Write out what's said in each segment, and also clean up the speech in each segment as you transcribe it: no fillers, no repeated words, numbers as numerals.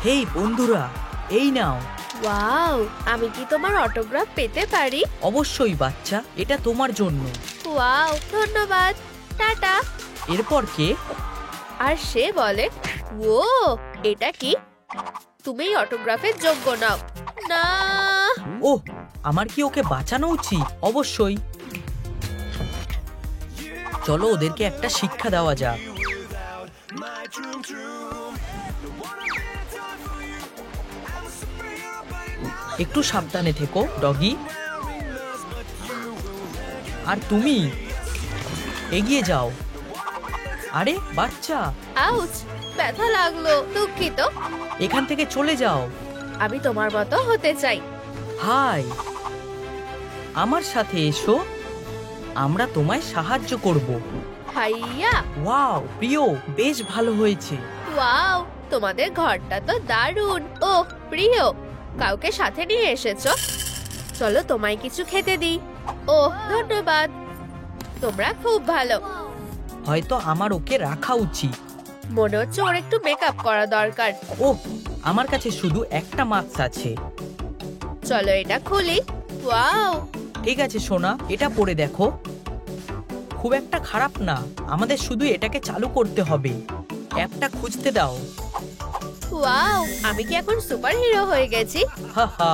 হেই বন্ধুরা, এই নাও। ওয়াও, আমি কি তোমার অটোগ্রাফ পেতে পারি? অবশ্যই বাচ্চা, এটা তোমার জন্য। ওয়াও, ধন্যবাদ। টাটা। এরপর কে? আর সে বলে, ও এটা কি? তুমি এই অটোগ্রাফের যোগ্য নাও। না। ওহ, আমার কি ওকে বাঁচানো উচিত? অবশ্যই। চলো ওদেরকে একটা শিক্ষা দেওয়া যাক। একটু সাবধানে থেকো ডগি। আর তুমি এগিয়ে যাও। আরে বাচ্চা, আউচ, ব্যথা লাগলো, দুঃখিত। এখান থেকে চলে যাও। আমি তোমার মতো হতে চাই। হাই, আমার সাথে এসো, আমরা তোমায় সাহায্য করব। হাইয়া। ওয়াও প্রিয়, বেশ ভালো হয়েছে। ওয়াও, তোমাদের ঘরটা তো দারুণ। ও প্রিয়, কাউকে সাথে নিয়ে এসেছো? চলো তোমায় কিছু খেতে দিই। ও ধন্যবাদ, তোমরা খুব ভালো। হয়তো আমার ওকে রাখা উচিত। মনে হচ্ছে ওর একটু মেকআপ করা দরকার। ওহ, আমার কাছে শুধু একটা মাস্ক আছে। চলো এটা খুলি। ওয়াও, ঠিক আছে সোনা, এটা পরে দেখো। খুব একটা খারাপ না, আমাদের শুধু এটাকে চালু করতে হবে। অ্যাপটা খুঁজতে দাও। ওয়াও, আমি কি এখন সুপার হিরো হয়ে গেছি? হা হা,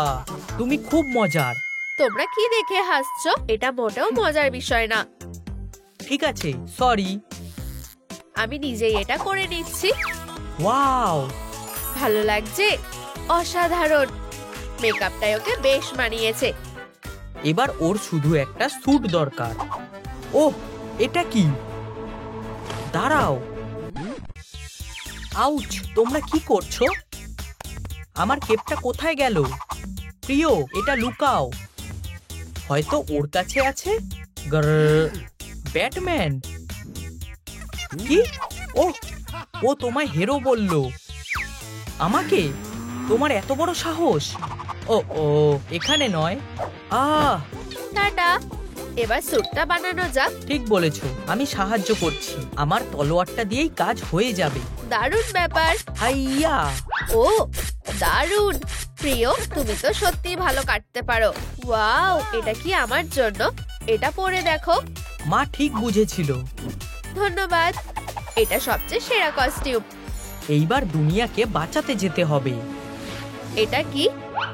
তুমি খুব মজার। তোমরা কি দেখে হাসছো? এটা মোটেও মজার বিষয় না। ঠিক আছে, সরি। আমি নিজেই এটা করে নিচ্ছি। ওয়াও, ভালো লাগছে? অসাধারণ। মেকআপটাই ওকে বেশ মানিয়েছে। এবার ওর শুধু একটা স্যুট দরকার। ওহ, এটা কি? দাঁড়াও। আউচ, তোমরা কি করছো? আমার কেপটা কোথায় গেল? প্রিয়, এটা লুকাও। হয়তো ওর কাছে আছে। ব্যাটম্যান কি? ও তোমায় হিরো বলল। আমাকে? তোমার এত বড় সাহস? ও ও, এখানে নয়। আহ, টাটা। এবার স্যুটটা বানানো যাক। ঠিক বলেছো, আমি সাহায্য করছি। আমার তলোয়ারটা দিয়েই কাজ হয়ে যাবে। দারুণ ব্যাপার। হাইয়া। ও দারুণ। প্রিয়, তুমি তো সত্যি ভালো কাটতে পারো। ওয়াও, এটা কি আমার জন্য? এটা পরে দেখো। মা ঠিক বুঝেছিল। ধন্যবাদ, এটা সবচেয়ে সেরা কস্টিউম। এইবার দুনিয়াকে বাঁচাতে যেতে হবে। এটা কি?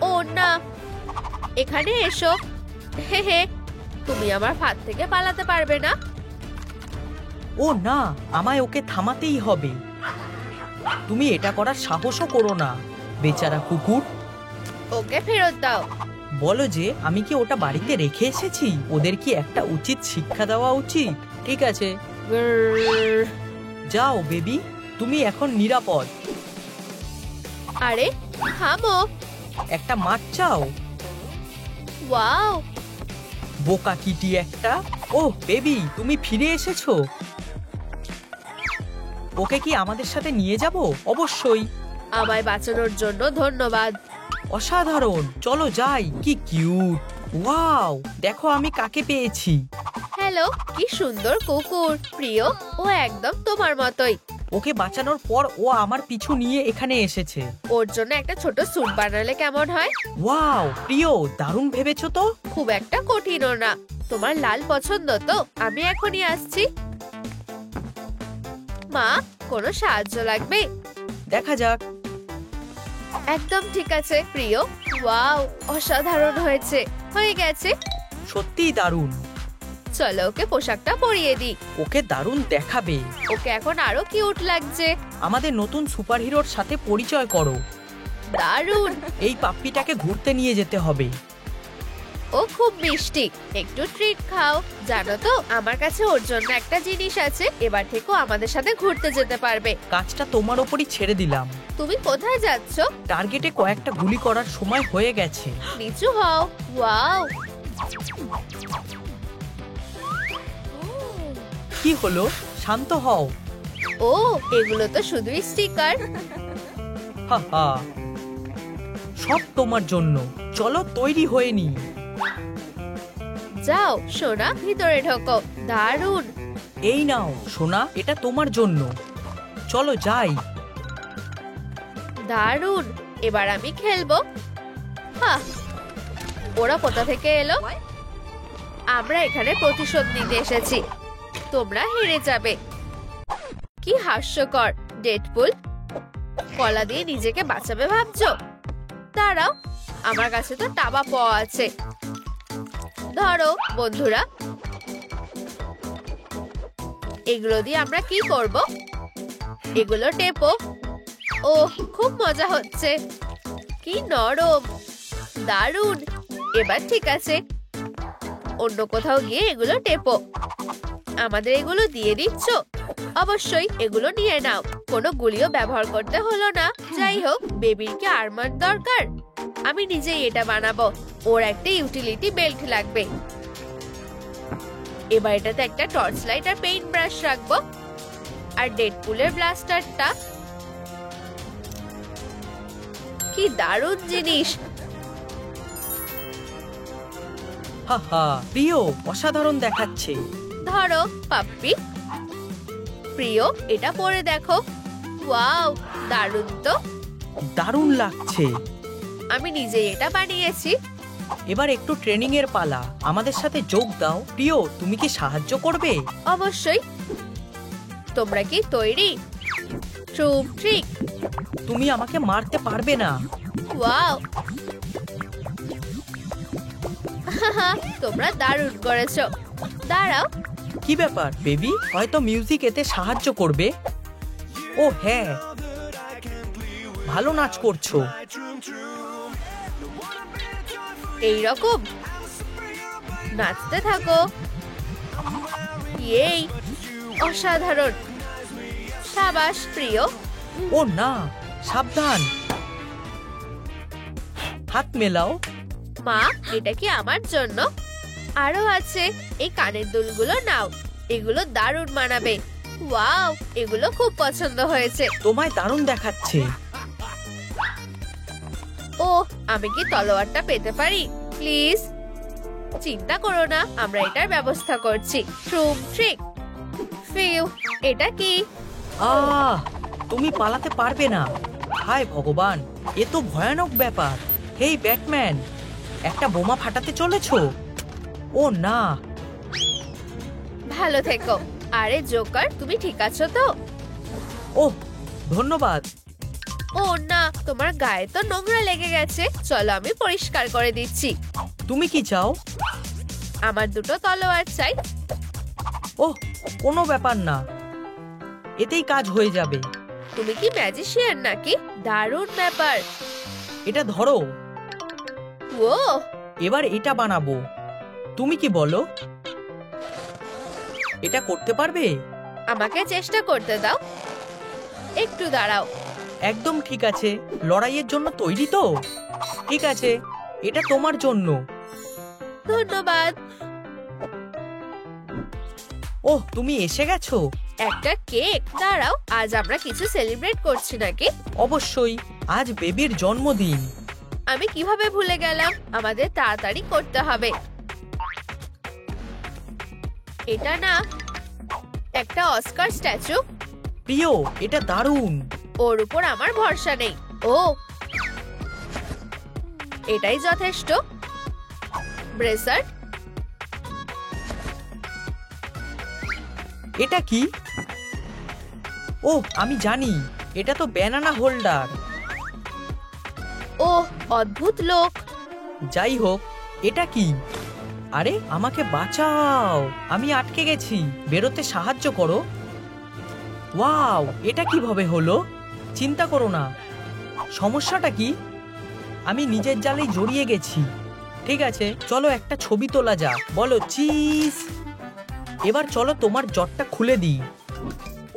ও না, এখানে এসো। হে হে, তুমি আমার হাত থেকে পালাতে পারবে না। ও না, আমায় ওকে থামাতেই হবে। তুমি এটা করার সাহসও করো না, বেচারা কুকুর। ওকে ফেরত দাও। বলো যে আমি কি ওটা বাড়িতে রেখে এসেছি? ওদের কি একটা উচিত শিক্ষা দেওয়া উচিত? ঠিক আছে, গ্রর। যাও বেবি, তুমি এখন নিরাপদ। আরে থামো। একটা মাছ চাও? ওয়াও, বোকা কিটি একটা। ওহ বেবি, তুমি ফিরে এসেছো। ওকে কি আমাদের সাথে নিয়ে যাব? অবশ্যই। আমায় বাঁচানোর জন্য ধন্যবাদ। অসাধারণ, চলো যাই। কি কিউট। ওয়াও, দেখো আমি কাকে পেয়েছি। হ্যালো, কি সুন্দর কুকুর। প্রিয়, ও একদম তোমার মতোই। ওকে বাঁচানোর পর ও আমার পিছু নিয়ে এখানে এসেছে। ওর জন্য একটা ছোট স্যুট বানালে কেমন হয়? ওয়াও প্রিয়, দারুণ ভেবেছো তো। খুব একটা কঠিনও না। তোমার লাল পছন্দ তো? আমি এখনই আসছি। মা, কোনো সাহায্য লাগবে? দেখা যাক। একদম ঠিক আছে প্রিয়। ওয়াও, অসাধারণ হয়েছে। হয়ে গেছে। সত্যিই দারুণ। চলো ওকে পোশাকটা পরিয়ে দিই। ওকে দারুণ দেখাবে। ওকে এখন আরো কিউট লাগছে। আমাদের নতুন সুপারহিরোর সাথে পরিচয় করো। দারুণ। এই পাপ্পিটাকে ঘুরতে নিয়ে যেতে হবে। ও খুব মিষ্টি, একটু ট্রিট খাও। জানো তো, আমার কাছে ওর জন্য একটা জিনিস আছে। এবার থেকে ও আমাদের সাথে ঘুরতে যেতে পারবে। কাজটা তোমার ওপরই ছেড়ে দিলাম। তুমি কোথায় যাচ্ছ? টার্গেটে কয়েকটা গুলি করার সময় হয়ে গেছে। নিচু হও। ওয়াও, কি হলো? শান্ত হও। ও এগুলো তো শুধুই স্টিকার। হা হা, সব তোমার জন্য। চলো তৈরি হয়ে নি। যাও সোনা, ভিতরে ঢোকো। দারুণ। এই নাও সোনা, এটা তোমার জন্য। চলো যাই। দারুণ, এবার আমি খেলবো। হ্যাঁ, ওরা কোথা থেকে এলো? আমরা এখানে প্রতিশোধ নিতে এসেছি, তোমরা হেরে যাবে। কি হাস্যকর, ডেডপুল কলা দিয়ে নিজেকে বাঁচাবে ভাবছো? দাঁড়াও, আমার কাছে তো টাবা পাওয়া আছে। ধরো বন্ধুরা, এগুলো দিয়ে আমরা কি করব? এগুলো টেপো। ও, খুব মজা হচ্ছে, কি নরম, দারুণ। এবার ঠিক আছে, অন্য কোথাও গিয়ে এগুলো টেপো। আমাদের এগুলো দিয়ে দিচ্ছ? অবশ্যই, এগুলো নিয়ে নাও। কোনো গুলিও ব্যবহার করতে হলো না। যাই হোক, বেবির কি আর্মার দরকার? আমি নিজেই এটা বানাবো। ওর একটা ইউটিলিটি বেল্ট লাগবে। এবার এটাতে একটা টর্চ লাইট আর পেইন্ট ব্রাশ রাখবো। আর ডেডপুলের ব্লাস্টারটা, কি দারুণ জিনিস। হাহা, প্রিয় অসাধারণ দেখাচ্ছে। ধরো পাপ্পি। প্রিয়, এটা পরে দেখো। ওয়াও, দারুণ তো। দারুণ লাগছে। আমি নিজেই এটা বানিয়েছি। এবার একটু ট্রেনিং এর পালা, আমাদের সাথে যোগ দাও। প্রিয়, তুমি কি সাহায্য করবে? অবশ্যই। তোমরা কি তৈরি? ট্রুম ট্রিক। তুমি আমাকে মারতে পারবে না। ওয়াও, তোমরা দারুণ করেছো। দাঁড়াও, কি ব্যাপার বেবি? হয়তো মিউজিক এতে সাহায্য করবে। ও হ্যাঁ, ভালো নাচ করছো। এইরকম নাচতে থাকো। এই অসাধারণ, সাবাস প্রিয়। ও না, সাবধান, হাত মেলাও। মা, এটা কি আমার জন্য? আরো আছে, এই কানের দুলগুলো নাও, এগুলো দারুণ মানাবে। ওয়াও, এগুলো খুব পছন্দ হয়েছে। তোমায় দারুণ দেখাচ্ছে। ও, আমি কি তলোয়ারটা পেতে পারি প্লিজ? চিন্তা করো না, আমরা এটার ব্যবস্থা করছি। ট্রুম ট্রিক। ফিউ, এটা কি? তুমি পালাতে পারবে না। হায় ভগবান, এ তো ভয়ানক ব্যাপার। হেই ব্যাটম্যান, একটা বোমা ফাটাতে চলেছো? ও না। ভালো থেকো। আরে জোকার, তুমি ঠিক আছো তো? ওহ, ধন্যবাদ। ও না, তোমার গায়ে তো নোংরা লেগে গেছে। চলো আমি পরিষ্কার করে দিচ্ছি। তুমি কি চাও? আমার দুটো তলোয়ার চাই। ওহ, কোনো ব্যাপার না, এতেই কাজ হয়ে যাবে। তুমি কি ম্যাজিশিয়ান নাকি? দারুণ ব্যাপার। এটা ধরো। ও, এবার এটা বানাবো। তুমি কি বলো? এটা করতে পারবে? আমাকে চেষ্টা করতে দাও। একটু দাঁড়াও। একদম ঠিক আছে। লড়াইয়ের জন্য তৈরি তো? ঠিক আছে, এটা তোমার জন্য। ধন্যবাদ। ওহ, তুমি এসে গেছো। একটা কেক? দাঁড়াও, আজ আমরা কিছু সেলিব্রেট করছি নাকি? অবশ্যই, আজ বেবির জন্মদিন। আমি কিভাবে ভুলে গেলাম? আমাদের তাড়াতাড়ি করতে হবে। এটা না, একটা অস্কার স্ট্যাচু। প্রিয়, এটা দারুণ। ওর উপর আমার ভরসা নেই। ও, এটাই যথেষ্ট। ব্রেসার। এটা কি? ও, আমি জানি, এটা তো ব্যানানা হোল্ডার। ও, অদ্ভুত লোক। যাই হোক, এটা কি? আরে আমাকে বাঁচাও, আমি আটকে গেছি, বেরোতে সাহায্য করো। ওয়াও, এটা কিভাবে হলো? চিন্তা করো না। সমস্যাটা কি? আমি নিজের জালেই জড়িয়ে গেছি। ঠিক আছে, চলো একটা ছবি তোলা যাক। বলো চিজ। এবার চলো তোমার জটটা খুলে দিই।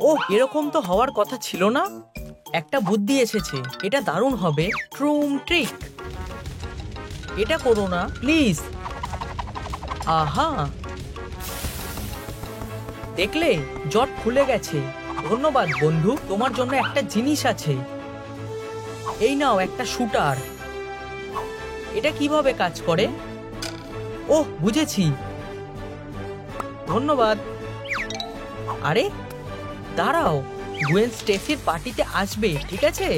ওহ, এরকম তো হওয়ার কথা ছিল না। একটা বুদ্ধি এসেছে, এটা দারুণ হবে। ট্রুম ট্রিক। এটা করো না প্লিজ। আহা, দেখলে, জট খুলে গেছে। ধন্যবাদ বন্ধু, তোমার জন্য একটা জিনিস আছে। এই নাও একটা শুটার। এটা কিভাবে কাজ করে? ওহ, বুঝেছি, ধন্যবাদ। আরে দাঁড়াও, গুয়েন স্টেসির পার্টিতে আসবে, ঠিক আছে?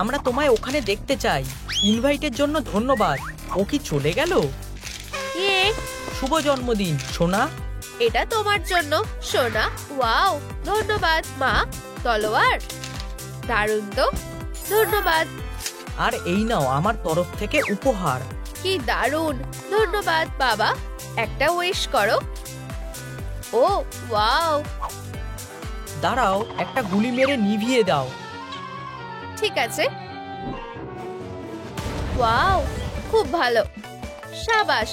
আমরা তোমায় ওখানে দেখতে চাই। ইনভাইটের জন্য ধন্যবাদ। ও কি চলে গেল? ইয়ে, শুভ জন্মদিন সোনা। এটা তোমার জন্য সোনা। ওয়াও, ধন্যবাদ মা। তলোয়ার দারুণ তো, ধন্যবাদ। আর এই নাও আমার তরফ থেকে উপহার। কি দারুণ, ধন্যবাদ বাবা। একটা উইশ করো। ও ওয়াও, দাঁড়াও, একটা গুলি মেরে নিভিয়ে দাও। ঠিক আছে। ওয়াও, খুব ভালো, সাবাস।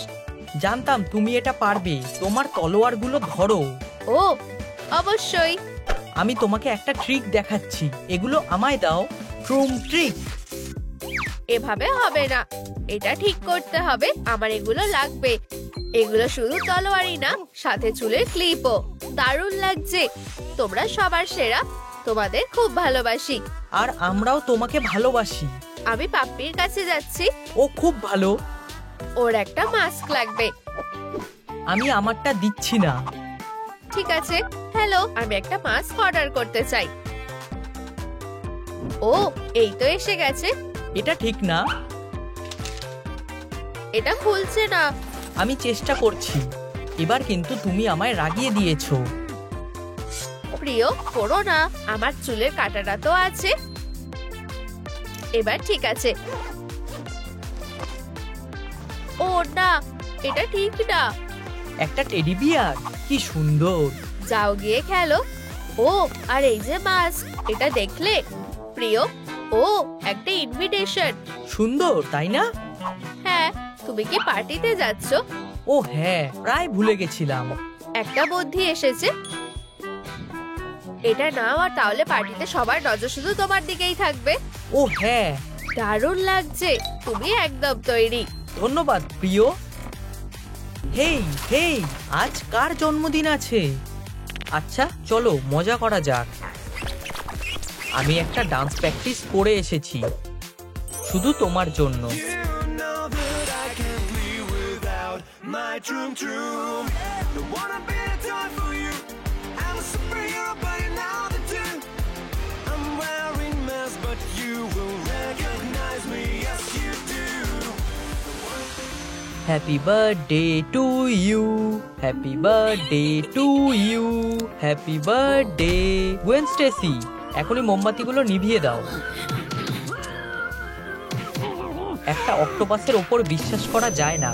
জানতাম তুমি এটা পারবে। তোমার তলোয়ারগুলো ধরো। ও অবশ্যই। আমি তোমাকে একটা ট্রিক দেখাচ্ছি, এগুলো আমায় দাও। ট্রুম ট্রিক। এভাবে হবে না, এটা ঠিক করতে হবে। আমার এগুলো লাগবে। এগুলো শুধু তলোয়ারই না, সাথে চুলের ক্লিপও। দারুণ লাগছে। তোমরা সবার সেরা। তোমাদের খুব ভালোবাসি। আর আমরাও তোমাকে ভালোবাসি। আমি পাপ্পির কাছে যাচ্ছি। ও খুব ভালো। ওর একটা মাস্ক লাগবে। আমি আমারটা দিচ্ছি না। ঠিক আছে। হ্যালো, আমি একটা মাস্ক অর্ডার করতে চাই। ও, এই তো এসে গেছে। এটা ঠিক না। এটা খুলছে না। আমি চেষ্টা করছি। এবার কিন্তু তুমি আমায় রাগিয়ে দিয়েছো। প্রিয়, করো না। আমার চুলের কাঁটাটা তো আছে। এবার ঠিক আছে। ও না, এটা ঠিক না। একটা টেডি বিয়ার, কি সুন্দর। যাও গিয়ে খেলো। ও, আর এই যে মাস্ক, এটা দেখলে প্রিয়? ও, একটা ইনভিটেশন। সুন্দর তাই না? হ্যাঁ, তুমি কি পার্টিতে যাচ্ছ? ও হ্যাঁ, প্রায় ভুলে গেছিলাম। একটা বুদ্ধি এসেছে। এটা নাও, আর তাহলে পার্টিতে সবার নজর শুধু তোমার দিকেই থাকবে। ও হ্যাঁ, দারুণ লাগছে। তুমি একদম তৈরি। ধন্যবাদ প্রিয়। হেই হেই, আজ কার জন্মদিন আছে? আচ্ছা চলো মজা করা যাক। আমি একটা ডান্স প্র্যাকটিস করে এসেছি শুধু তোমার জন্য। My troom troom, don't wanna be a toy for you. I'm a superhero, but you're now the two. I'm wearing masks, but you will recognize me. Yes, you do. Happy birthday to you, happy birthday to you, happy birthday. Gwen Stacy, এখনই মোমবাতিগুলো নিভিয়ে দাও। একটা অক্টোপাসের ওপর বিশ্বাস করা যায় না।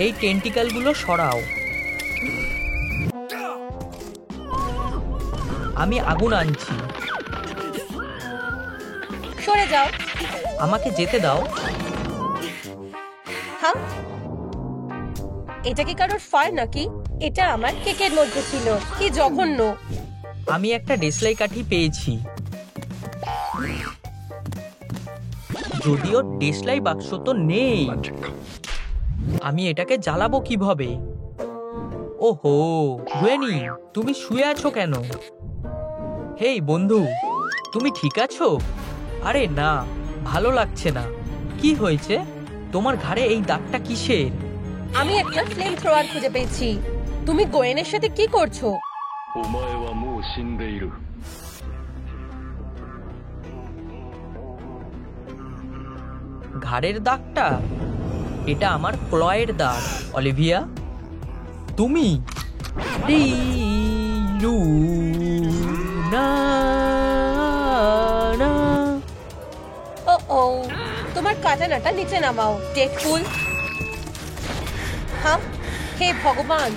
এই টেন্টিকেলগুলো সরাও। আমি আগুন আনছি। সরে যাও। আমাকে যেতে দাও। হ্যাঁ, এটা কি কারোর ফায়ার নাকি? এটা আমার কেকের মধ্যে ছিল। কি জঘন্য। আমি একটা দেশলাই কাঠি পেয়েছি, যদিও দেশলাই বাক্স তো নেই। আমি এটাকে জ্বালাবো কিভাবে? ওহো, গুয়েনি, তুমি শুয়ে আছো কেন? হেই বন্ধু, তুমি ঠিক আছো? আরে না, ভালো লাগছে না। কি হয়েছে? তোমার ঘাড়ে এই দাগটা কিসের? আমি একটা ফ্লেম থ্রোয়ার খুঁজে পেয়েছি। তুমি গোয়েনের সাথে কি করছো? お前はもう死んでいる。 ঘাড়ের দাগটা? এটা আমার ক্লয়ের দাগ। অলিভিয়া, তুমি? না, না। ও ও, তোমার কাটানাটা নিচে নামাও। টেকফুল। হ্যাঁ, হে ভগবান।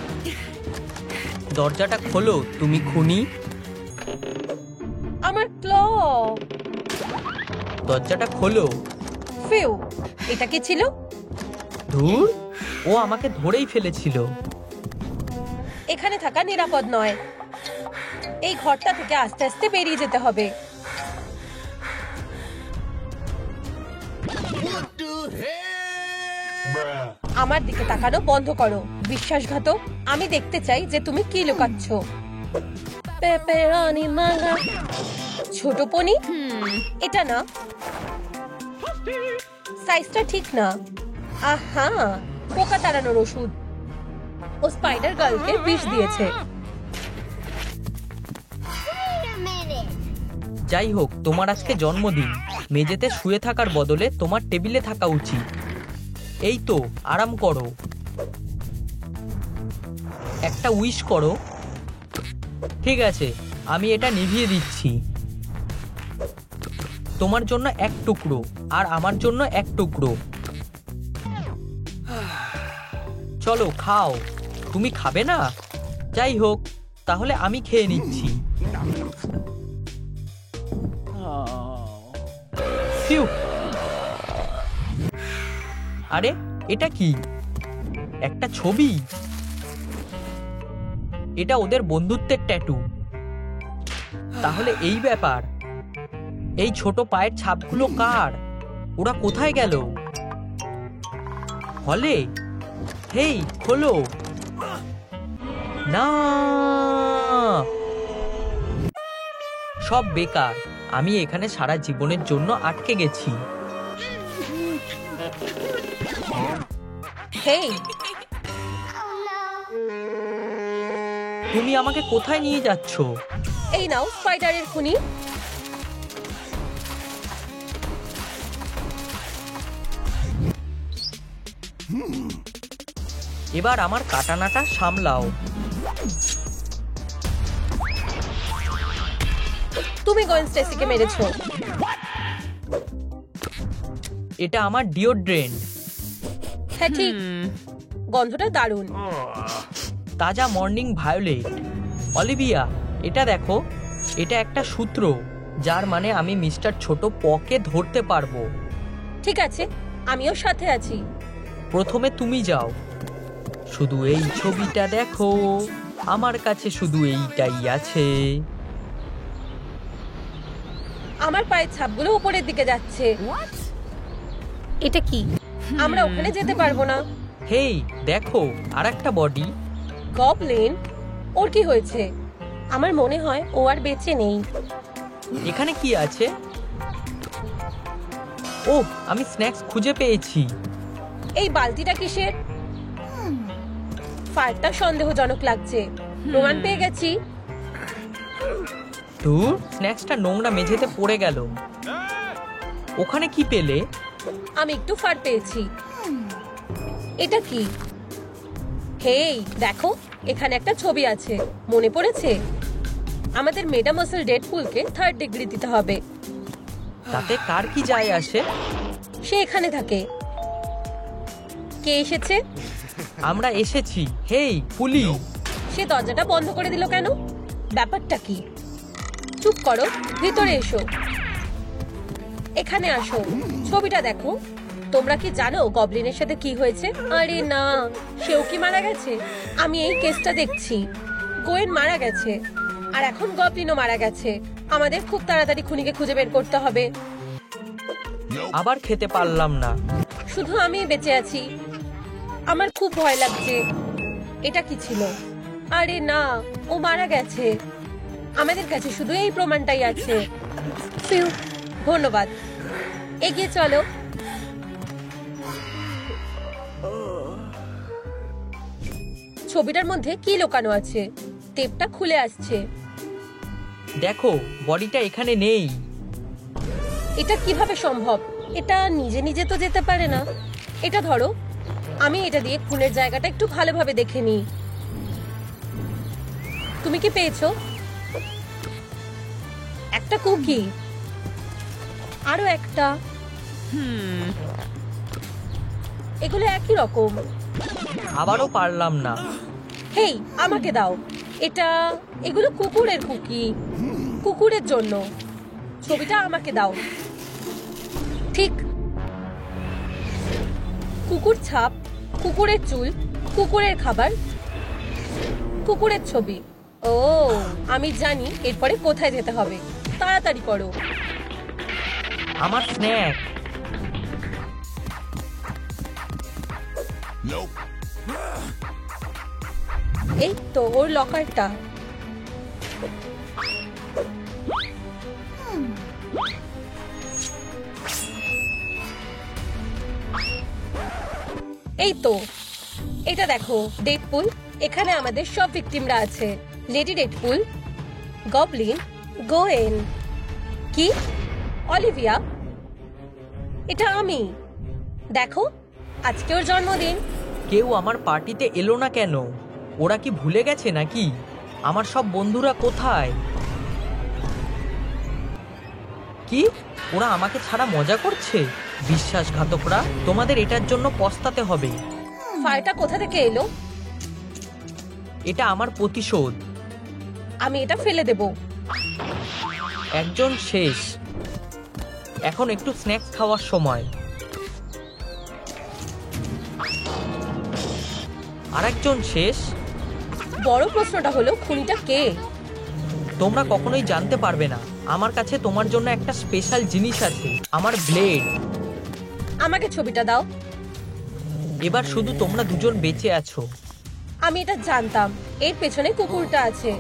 দরজাটা খোলো, তুমি খুনি। আমার ক্ল। দরজাটা খোলো। ফিউ, এটা কি ছিল? ধুর, ও আমাকে ধরেই ফেলেছিল। এখানে থাকা নিরাপদ নয়। এই ঘরটা থেকে আস্তে আস্তে বেরিয়ে যেতে হবে। আমার দিকে তাকানো বন্ধ করো, বিশ্বাসঘাতক। আমি দেখতে চাই যে তুমি কি লুকাচ্ছ। পেপেরনি মাঙ্গা। ছোট পনি? এটা না, সাইজটা ঠিক না। আহা, পোকা তাড়ানোর ওষুধ। ও স্পাইডার গার্লকে বিষ দিয়েছে। যাই হোক, তোমার আজকে জন্মদিন। মেঝেতে শুয়ে থাকার বদলে তোমার টেবিলে থাকা উচিত। এই তো, আরাম করো। একটা উইশ করো। ঠিক আছে, আমি এটা নিভিয়ে দিচ্ছি। তোমার জন্য এক টুকরো আর আমার জন্য এক টুকরো। চলো খাও। তুমি খাবে না? যাই হোক, তাহলে আমি খেয়ে নিচ্ছি। ফিউ। আরে এটা কি? একটা ছবি। এটা ওদের বন্ধুত্বের ট্যাটু। তাহলে এই ব্যাপার। এই ছোট পায়ের ছাপগুলো কার? ওরা কোথায় গেল? হলে? হেই, খোলো না। সব বেকার। আমি এখানে সারা জীবনের জন্য আটকে গেছি। হেই, তুমি আমাকে কোথায় নিয়ে যাচ্ছ? এই নাও স্পাইডারের খুনি। এবার আমার কাটানাটা সামলাও। তুমি গোয়েন স্টেসিকে মেরেছো। এটা আমার ডিওড্রেন্ট। হ্যাঁ ঠিক, গন্ধটা দারুণ। তাজা মর্নিং ভায়োলেট। অলিভিয়া, এটা দেখো। এটা একটা সূত্র, যার মানে আমি মিস্টার ছোট পকে ধরতে পারবো। ঠিক আছে, আমিও সাথে আছি। প্রথমে তুমি যাও। শুধু এই ছবিটা দেখো। আমার কাছে শুধু এইটাই আছে। আমার পায়ের ছাপগুলো উপরের দিকে যাচ্ছে। এটা কি? আমরা ওখানে যেতে পারবো না। হেই, দেখো, আর একটা বডি। গবলিন, ওর কি হয়েছে? আমার মনে হয় ও আর বেঁচে নেই। এখানে কি আছে? ও, আমি স্ন্যাক্স খুঁজে পেয়েছি। এই বালতিটা কিসের? ফায়ারটা সন্দেহজনক লাগছে। প্রমাণ পেয়ে গেছি। ধুর, স্ন্যাক্সটা নোংরা মেঝেতে পড়ে গেল। ওখানে কি পেলে? আমি একটু ফার পেয়েছি। এটা কি? হেই দেখো, এখানে একটা ছবি আছে। মনে পড়েছে? আমাদের মেডামসেল ডেডপুলকে 3rd ডিগ্রি দিতে হবে। তাতে কার কি যায় আসে? সে এখানে থাকে। কে এসেছে? আমরা এসেছি। হেই পুলি। সে দরজাটা বন্ধ করে দিল কেন? ব্যাপারটা কি? চুপ করো, ভিতরে এসো। এখানে আসো, ছবিটা দেখো। তোমরা কি জানো গবলিনের সাথে কি হয়েছে? আরে না, সেও কি মারা গেছে? আমি এই কেসটা দেখছি। গোয়েন মারা গেছে, আর এখন গবলিনও মারা গেছে। আমাদের খুব তাড়াতাড়ি খুনিকে খুঁজে বের করতে হবে। আবার খেতে পারলাম না। শুধু আমি বেঁচে আছি। আমার খুব ভয় লাগছে। এটা কি ছিল? আরে না, ও মারা গেছে। আমাদের কাছে শুধু এই প্রমাণটাই আছে। ফিউ, ধন্যবাদ। এগিয়ে চলো। ছবিটার মধ্যে কি লুকানো আছে? টেপটা খুলে আসছে। দেখো, বডিটা এখানে নেই। এটা কিভাবে সম্ভব? এটা নিজে নিজে তো যেতে পারে না। এটা ধরো, আমি এটা দিয়ে খুনের জায়গাটা একটু ভালোভাবে দেখে নিই। তুমি কি পেয়েছো? একটা কুকি, আরো একটা। এগুলো একই রকম। আবারও পারলাম না। হেই, আমাকে দাও এটা। এগুলো কুকুরের কুকি, কুকুরের জন্য। ছবিটা আমাকে দাও। ঠিক, কুকুর ছাপ, কুকুরের চুল, কুকুরের খাবার, কুকুরের ছবি। ও, আমি জানি এরপরে কোথায় যেতে হবে। তাড়াতাড়ি করো। আমার স্ন্যাক। এই তো ওর লকারটা। এই তো, এটা দেখো ডেডপুল। এখানে আমাদের সব ভিকটিমরা আছে। লেডি ডেডপুল, গবলিন, গোয়েন, কি অলিভিয়া, এটা আমি। দেখো, আজকে ওর জন্মদিন। কেউ আমার পার্টিতে এলো না কেন? ওরা কি ভুলে গেছে নাকি? আমার সব বন্ধুরা কোথায়? কি ওরা আমাকে ছাড়া মজা করছে? বিশ্বাসঘাতকরা, তোমাদের এটার জন্য পস্তাতে হবে। ফায়ারটা কোথা থেকে এলো? এটা আমার প্রতিশোধ। আমি এটা ফেলে দেব। একজন শেষ। এখন একটু স্ন্যাক্স খাওয়ার সময়। আরেকজন শেষ। বড় প্রশ্নটা হলো খুনিটা কে? তোমরা কখনোই জানতে পারবে না। আমার কাছে তোমার জন্য একটা স্পেশাল জিনিস আছে, আমার ব্লেড। আমাকে ছবিটা দাও। এবার শুধু তোমরা দুজন বেঁচে আছো। আমি এটা জানতাম। এর পেছনে কুকুরটা আছে।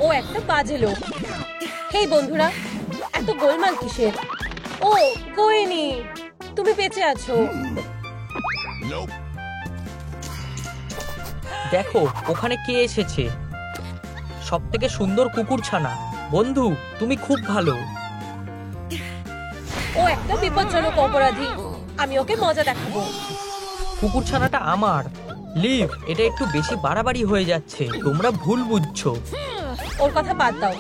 ও একটা বাজে লোক। হেই বন্ধুরা, এত গোলমাল কিসের? ও গোয়েনি, তুমি বেঁচে আছো। দেখো ওখানে কে এসেছে। সবথেকে সুন্দর কুকুরছানা। বন্ধু, তুমি খুব ভালো। ও একটা বিপজ্জনক অপরাধী। আমি ওকে মজা দেখাবো। কুকুরছানাটা আমার। লিভ, এটা একটু বেশি বাড়াবাড়ি হয়ে যাচ্ছে। তোমরা ভুল বুঝছো। ওর কথা বাদ দাও,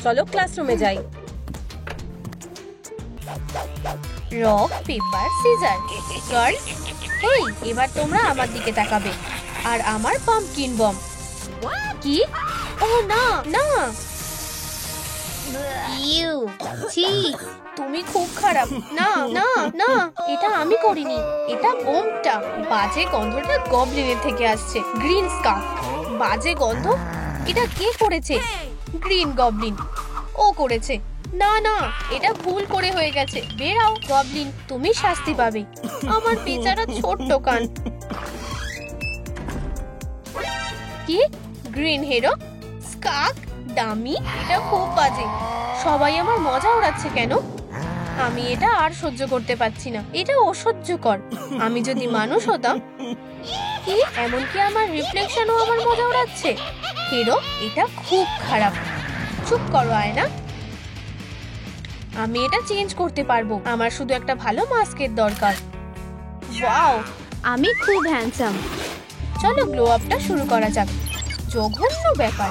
চলো ক্লাসরুমে যাই। Rock paper scissor. গার্লস, হেই, এবার তোমরা আমার দিকে তাকাবে। আর আমার পাম্পকিন বম। কি? ও না না, ইউ, ছি, তুমি খুব খারাপ। না না না, এটা আমি করিনি। এটা বোমটা। বাজে গন্ধটা গবলিনের থেকে আসছে। গ্রিন স্কার। বাজে গন্ধ। এটা কে করেছে? Green Goblin. ও করেছে। না না, এটা ভুল করে হয়ে গেছে। বেরাও গবলিন, তুমি শাস্তি পাবে। আমার বেচারা ছোট্ট কান। কি? Green hero? স্কাক? ডামি? এটা খুব বাজে। সবাই আমার মজা উড়াচ্ছে কেন? আমি এটা আর সহ্য করতে পারছি না। এটা অসহ্যকর। আমি যদি মানুষ হতাম। কি? এমনকি আমার রিফ্লেকশনও আমার মজা উড়াচ্ছে। হিরো, এটা খুব খারাপ। চুপ করো আয়না। আমি এটা চেঞ্জ করতে পারবো। আমার শুধু একটা ভালো মাস্কের দরকার। ওয়াও, আমি খুব হ্যান্ডসাম। চলো গ্লো আপটা শুরু করা যাক। জঘন্য ব্যাপার।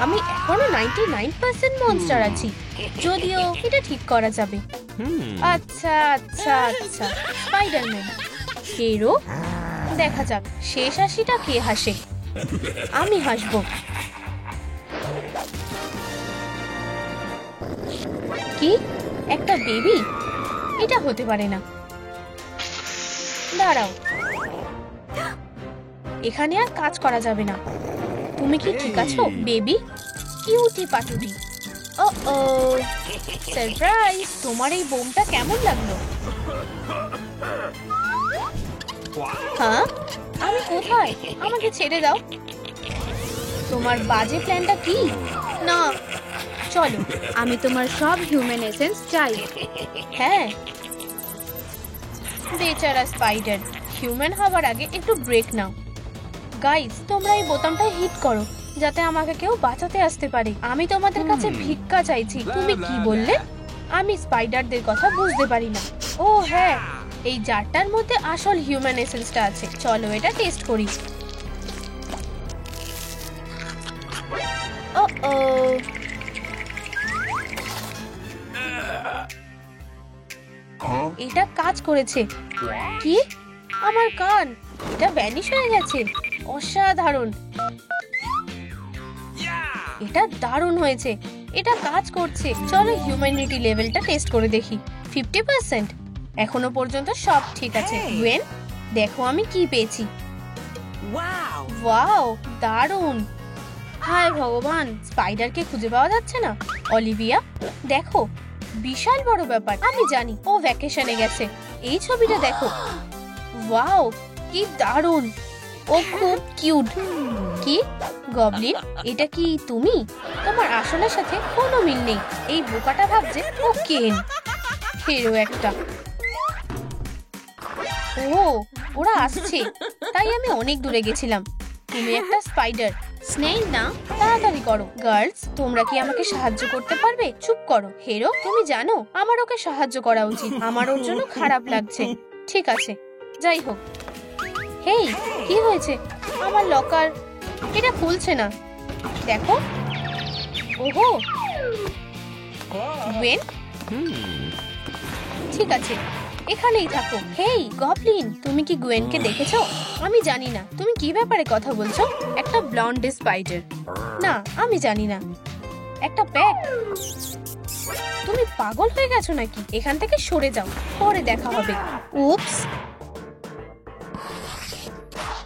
আমি এখনো 99% মনস্টার আছি। যদিও এটা ঠিক করা যাবে। আচ্ছা আচ্ছা আচ্ছা, স্পাইডারম্যান। হিরো, দেখা যাক শেষ হাসিটা কে হাসে। আমি হাসবো। কি? একটা বেবি? এটা হতে পারে না। দাঁড়াও, এখানে আর কাজ করা যাবে না। তুমি কি ঠিক আছো বেবি? কিউটি পাটুটি। ও ও, সারপ্রাইজ। তোমার এই বোমটা কেমন লাগলো? হ্যাঁ, আমি কোথায়? আমাকে ছেড়ে দাও। তোমার বাজে প্ল্যানটা কি? না, চলো, আমি তোমার সব হিউম্যান এসেন্স চাই। হ্যাঁ, বেচারা স্পাইডার। হিউম্যান হবার আগে একটু ব্রেক নাও। গাইস, তোমরা এই বোতামটা হিট করো যাতে আমাকে কেউ বাঁচাতে আসতে পারে। আমি তোমাদের কাছে ভিক্ষা চাইছি। তুমি কি বললে? আমি স্পাইডারদের কথা বুঝতে পারি না। ও হ্যাঁ, এই জারটার মধ্যে আসল হিউম্যান এসেন্সটা আছে। চলো এটা টেস্ট করি। ও ও, এটা কাজ করেছে। কি? আমার কান, এটা ভ্যানিশ হয়ে গেছে। অসাধারণ। এটা দারুণ হয়েছে। এটা কাজ করছে। চলো হিউম্যানিটি লেভেলটা টেস্ট করে দেখি। 50%। এখনো পর্যন্ত সব ঠিক আছে। গুয়েন, দেখো আমি কি পেয়েছি। ওয়াও, দারুণ। হায় ভগবান, স্পাইডারকে খুঁজে পাওয়া যাচ্ছে না। অলিভিয়া, দেখো, বিশাল বড় ব্যাপার। আমি জানি ও ভ্যাকেশনে গেছে। এই ছবিটা দেখো। ওয়াও, কি দারুণ। ও খুব কিউট। কি গবলিন, এটা কি তুমি? তোমার আসলের সাথে কোনো মিল নেই। এই বোকাটা ভাবছে ও কেন। হিরো একটা। ও, ওরা আসছে, তাই আমি অনেক দূরে গেছিলাম। তুমি একটা স্পাইডার। স্নেইল না? তাড়াতাড়ি করো। গার্লস, তোমরা কি আমাকে সাহায্য করতে পারবে? চুপ করো। হিরো, তুমি জানো আমার ওকে সাহায্য করা উচিত। আমার ওর জন্য খারাপ লাগছে। ঠিক আছে, যাই হোক। হেই, কি হয়েছে? আমার লকার এটা খুলছে না। দেখো। ওহো, গুয়েন, ঠিক আছে, এখানেই থাকো। হেই গবলিন, তুমি কি গুয়েনকে দেখেছো? আমি জানি না। তুমি কি ব্যাপারে কথা বলছো? একটা ব্লন্ড স্পাইডার। না, আমি জানি না। একটা ব্যাগ। তুমি পাগল হয়ে গেছো নাকি? এখান থেকে সরে যাও, পরে দেখা হবে। উপস।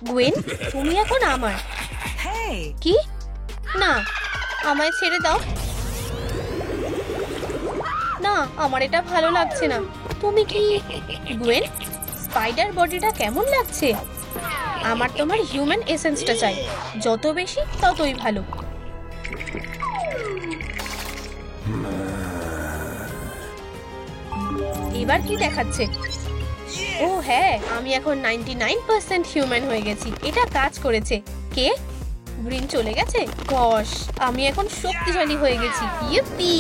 গুয়েন, তুমি এখন আমার। কি? না, আমায় ছেড়ে দাও। না, আমার এটা ভালো লাগছে না। তুমি কি গুয়েন? স্পাইডার বডিটা কেমন লাগছে? আমার তোমার হিউম্যান এসেন্সটা চাই। যত বেশি ততই ভালো। এবার কি দেখাচ্ছে? ও হ্যাঁ, আমি এখন 99% হিউম্যান হয়ে গেছি। এটা কাজ করেছে। কে? গ্রিন চলে গেছে? গশ, আমি এখন শক্তিশালী হয়ে গেছি। ইপ্পি!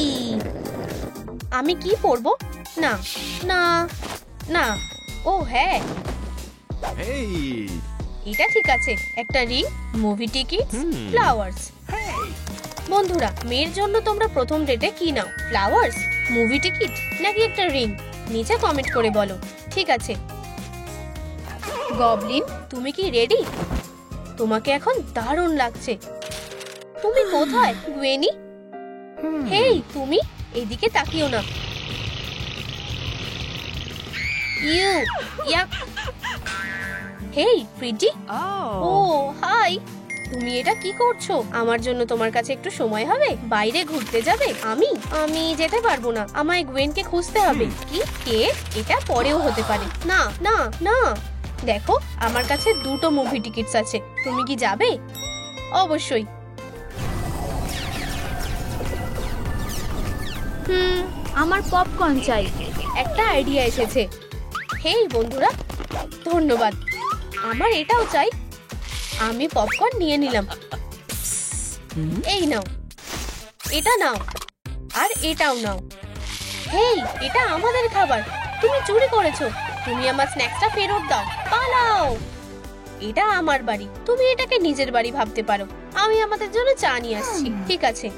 আমি কি পরবো? না না না। ও হ্যাঁ, এটা ঠিক আছে। একটা রিং, মুভি টিকিট, ফ্লাওয়ার্স। বন্ধুরা, মেয়ের জন্য তোমরা প্রথম ডেটে কি নাও? ফ্লাওয়ার্স, মুভি টিকিট নাকি একটা রিং? নিচে কমেন্ট করে বলো। ঠিক আছে গবলিন, তুমি কি রেডি? তোমাকে এখন দারুণ লাগছে। তুমি কোথায় গুয়েনি? হেই তুমি, এদিকে তাকিও না। ইউ ইয়াক। হেই প্রিটি। ও হাই, তুমি এটা কি করছো? আমার জন্য তোমার কাছে একটু সময় হবে? বাইরে ঘুরতে যাবে? আমি যেতে পারবো না। আমায় গুয়েনকে খুঁজতে হবে। কি? কে? এটা পরেও হতে পারে। না না না। দেখো, আমার কাছে 2টো মুভি টিকিটস আছে। তুমি কি যাবে? অবশ্যই। আমার পপকর্ন চাই। একটা আইডিয়া এসেছে। হেই বন্ধুরা, ধন্যবাদ। আমার এটাও চাই। আমি পপকর্ন নিয়ে নিলাম। এই নাও, এটা নাও, আর এটাও নাও। হেই, এটা আমাদের খাবার। তুমি চুরি করেছো। তুমি আমার স্ন্যাক্সটা ফেরত দাও। পালাও। এটা আমার বাড়ি। তুমি এটাকে নিজের বাড়ি ভাবতে পারো। আমি আমাদের জন্য চা নিয়ে আসছি। ঠিক আছে।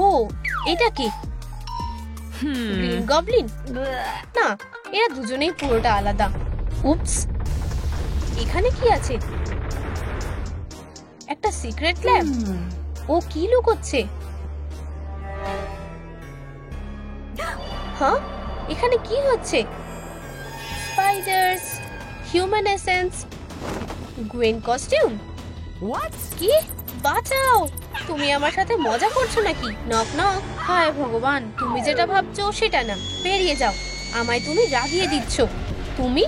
ও, এটা কি? Green Goblin? না, এরা দুজনেই পুরোটা আলাদা। উপস, এখানে কি আছে? একটা সিক্রেট ল্যাব। ও কি লুকোচ্ছে? হ্যাঁ, এখানে কি হচ্ছে? Spider's, human essence, Nguyen costume. কি? বাঁচাও! তুমি আমার সাথে মজা করছো নাকি? Knock knock. হায় ভগবান, তুমি যেটা ভাবছো সেটা না। বেরিয়ে যাও। আমায় তুমি রাগিয়ে দিচ্ছ। তুমি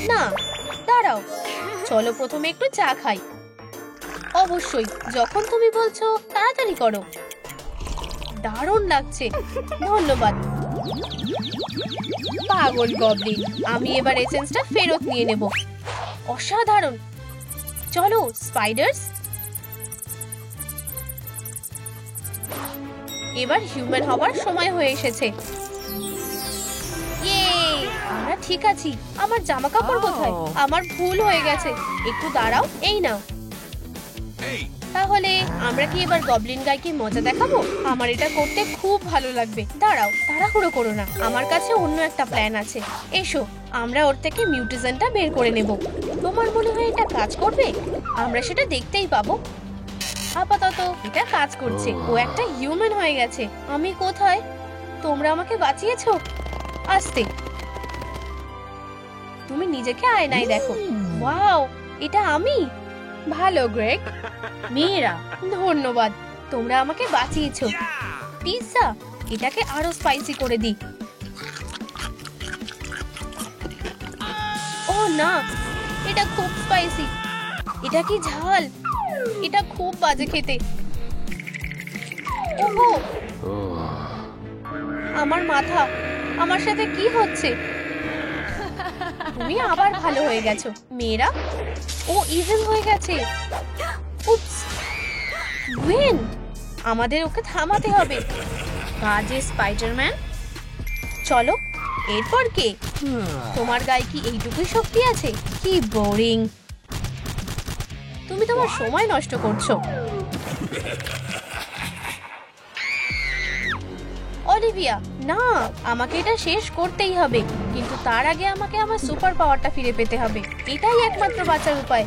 না, দাঁড়াও। চলো প্রথমে একটু চা খাই। অবশ্যই, যখন তুমি বলছো। তাড়াতাড়ি করো। দারুণ লাগছে। ধন্যবাদ। পাগল গবলিন, আমি এবার এসেন্সটা ফেরত নিয়ে নেব। অসাধারণ। চলো স্পাইডার্স, এবার হিউম্যান হবার সময় হয়ে এসেছে। ইয়ে, আমরা ঠিক আছি। আমার জামা কাপড় কোথায়? আমার ভুল হয়ে গেছে। একটু দাঁড়াও, এই নাও। তাহলে আমরা কি এবার গবলিন গাইকে মজা দেখাবো? আমার এটা করতে খুব ভালো লাগবে। দাঁড়াও, তাড়াহুড়ো করো না। আমার কাছে অন্য একটা প্ল্যান আছে। এসো, আমরা ওর থেকে মিউটেশনটা বের করে নেব। তোমার মনে হয় এটা কাজ করবে? আমরা সেটা দেখতেই পাবো। আপাতত এটা কাজ করছে। ও একটা হিউম্যান হয়ে গেছে। আমি কোথায়? তোমরা আমাকে বাঁচিয়েছো। আস্তে, তুমি নিজেকে আয়নায় দেখো। ওয়াও, এটা আমি। ভালো গ্রেগ। মেয়েরা, ধন্যবাদ। তোমরা আমাকে বাঁচিয়েছো। পিৎজা, এটাকে আরো স্পাইসি করে দিই। ও না, এটা খুব স্পাইসি। এটা কি ঝাল? এটা খুব বাজে খেতে। ওহো, আমার মাথা। আমার সাথে কি হচ্ছে? তুমি আবার ভালো হয়ে গেছো মেয়েরা। ও ইভিল হয়ে গেছে। উপস, গুয়েন, আমাদের ওকে থামাতে হবে। বাজে স্পাইডারম্যান। চলো, এরপর কে? তোমার গায়ে কি এইটুকুই শক্তি আছে? কি বোরিং। তুমি তোমার সময় নষ্ট করছো। অলিভিয়া, না, আমাকে এটা শেষ করতেই হবে, কিন্তু তার আগে আমাকে আমার সুপার পাওয়ারটা ফিরে পেতে হবে। এটাই একমাত্র বাঁচার উপায়।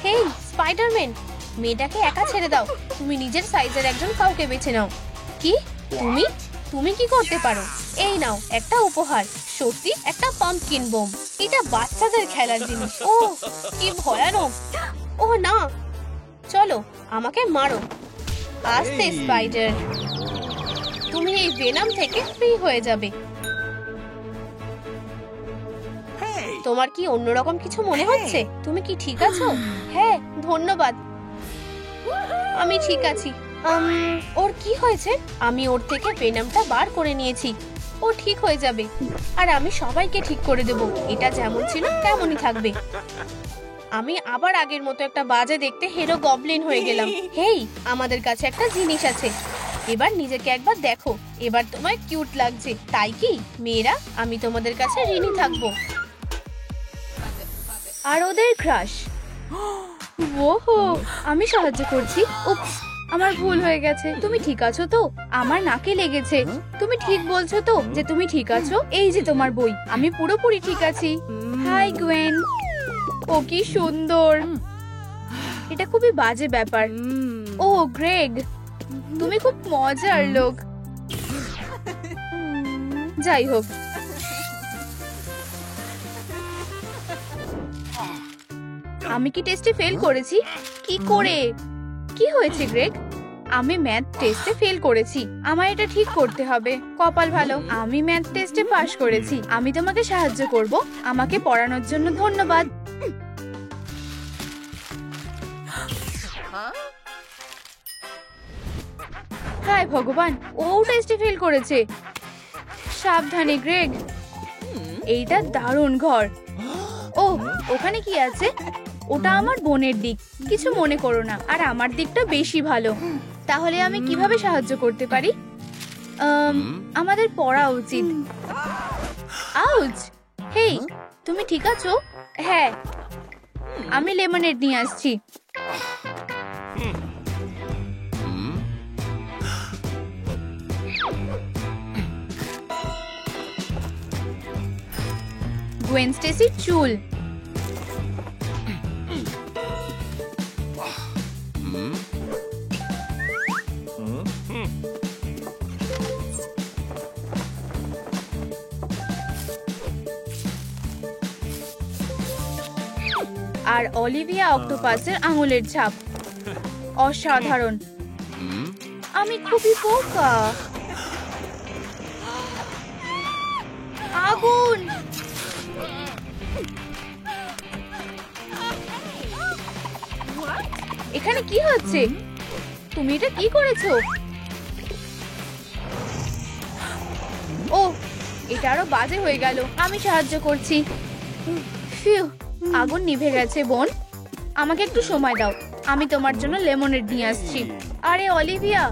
হেই স্পাইডারম্যান, মেয়েটাকে একা ছেড়ে দাও। তুমি নিজের সাইজের একজন কাউকে বেছে নাও। কি? তুমি তুমি কি করতে পারো? এই নাও একটা উপহার, সত্যি একটা পাম্পকিন বোম। এটা বাচ্চাদের খেলার জিনিস। ও কি ভয়ানক। ও না, চলো আমাকে মারো। আস্তে স্পাইডার, তুমি এই ভেনাম থেকে ফ্রি হয়ে যাবে। তোমার কি অন্যরকম কিছু মনে হচ্ছে? তুমি কি ঠিক আছো? হ্যাঁ, ধন্যবাদ, আমি ঠিক আছি। ওর কি হয়েছে? আমি ওর থেকে ভেনামটা বার করে নিয়েছি। ও ঠিক হয়ে যাবে, আর আমি সবাইকে ঠিক করে দেব। এটা যেমন ছিল তেমনই থাকবে। আমি আবার আগের মতো একটা বাজে দেখতে হিরো গবলিন হয়ে গেলাম। হেই, আমাদের কাছে একটা জিনিস আছে। এবার নিজেকে একবার দেখো। এবার তোমায় কিউট লাগছে, তাই কি মেয়েরা? আমি তোমাদের কাছে ঋণী থাকবো। আর ওদের ক্রাশ। ওহো, আমি সাহায্য করছি। উপস, আমার ভুল হয়ে গেছে। তুমি ঠিক আছো তো? আমার নাকে লেগেছে। তুমি ঠিক বলছো তো যে তুমি ঠিক আছো? এই যে তোমার বই, আমি পুরোপুরি ঠিক আছি। High Nguyen. ও কি সুন্দর। এটা খুবই বাজে ব্যাপার। ও গ্রেগ, তুমি খুব মজার লোক। যাই হোক, আমি কি টেস্টে ফেল করেছি? কি করে? কি হয়েছে গ্রেগ? আমি ম্যাথ টেস্টে ফেল করেছি। আমার এটা ঠিক করতে হবে। কপাল ভালো, আমি ম্যাথ টেস্টে পাশ করেছি। আমি তোমাকে সাহায্য করব। আমাকে পড়ানোর জন্য ধন্যবাদ। হায় ভগবান, ও টেস্টে ফেল করেছে। সাবধানে গ্রেগ, এইটা দারুণ ঘর। ও, ওখানে কি আছে? ওটা আমার বোনের দিক। কিছু মনে করো না, আর আমার দিকটা বেশি ভালো। তাহলে আমি কিভাবে সাহায্য করতে পারি? আমাদের পড়া উচিত। আউচ! হেই, তুমি ঠিক আছো? হ্যাঁ, আমি লেমনেড নিয়ে আসছি। গুয়েন স্টেসির চুল। আর অলিভিয়া অক্টোপাসের আঙুলের ছাপ। অসাধারণ। আমি খুবই বোকা। আগুন! এখানে কি হচ্ছে? তুমি এটা কি করেছো? ও, এটা আরো বাজে হয়ে গেল। আমি সাহায্য করছি। ফিউ, আগুন নিভে গেছে। বোন, আমাকে একটু সময় দাও, আমি তোমার জন্য লেমনেড নিয়ে আসছি। আরে অলিভিয়া,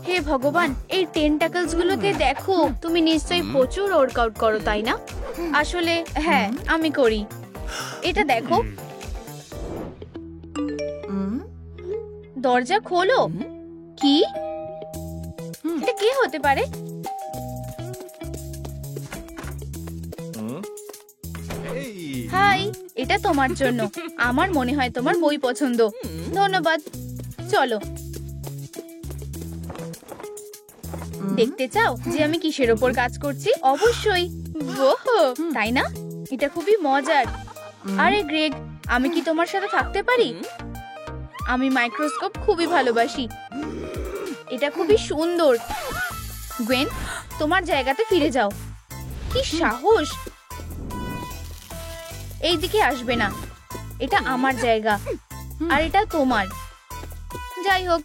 হে ভগবান, এই টেন্টাকলস গুলোকে দেখো। তুমি নিশ্চয়ই প্রচুর ওয়ার্কআউট করো, তাই না? আসলে হ্যাঁ, আমি করি। এটা দেখো। দরজা খোলো। কি? এটা কে হতে পারে? হাই, এটা তোমার জন্য। আমার মনে হয় তোমার বই পছন্দ। ধন্যবাদ। চলো, দেখতে চাও যে আমি কিসের ওপর কাজ করছি? অবশ্যই। ওহো, তাই না? এটা খুবই মজার। আরে গ্রেগ, আমি কি তোমার সাথে থাকতে পারি? আমি মাইক্রোস্কোপ খুবই ভালোবাসি। এটা খুবই সুন্দর। গুয়েন, তোমার জায়গাতে ফিরে যাও। কি সাহস! এই দিকে আসবে না। এটা আমার জায়গা, আর এটা তোমার। যাই হোক,